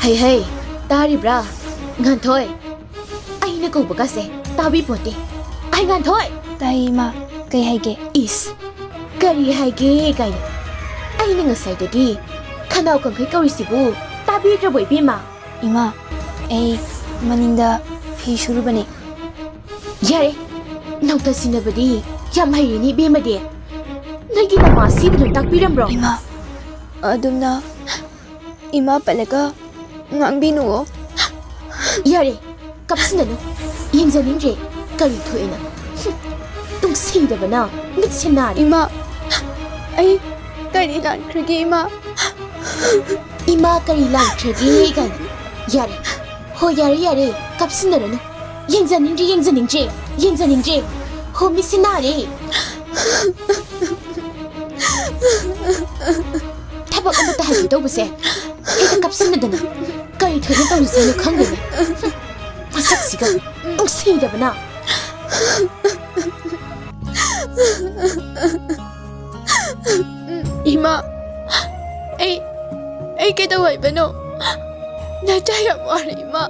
Hey, taribra. Nganthoi. Aina ko bagase. Tabi pote. Ai nganthoi. Tai ima, kay haige. Is. Kari haige kaina. Aina ngasaidagi. Khanau kangkai kaurisibu. Tabi draboi bima. Ima, maningda fi surubani. Yare. Nauta sinabadi. Yam hayini bemade. Nagi nama sibulu takbiramro. Ima, adumna ima palaga ngangbinuo. Yare. Kapsinano. Yengjaningre. Kari thoina. Tung sindabana. Mitsenari. Ima, kari lankrage ima. Ima kari lankrage kaina. Yare. Ho yare. Kapsinano. Yengjaningre. Ho misinari. Tabak amata haji tawbase. Heda kapsinadana. Kari thoina tawrisano khangane. Masaksiga. Tung sindabana. Ima, kaya wai bano. Nataya mo ima.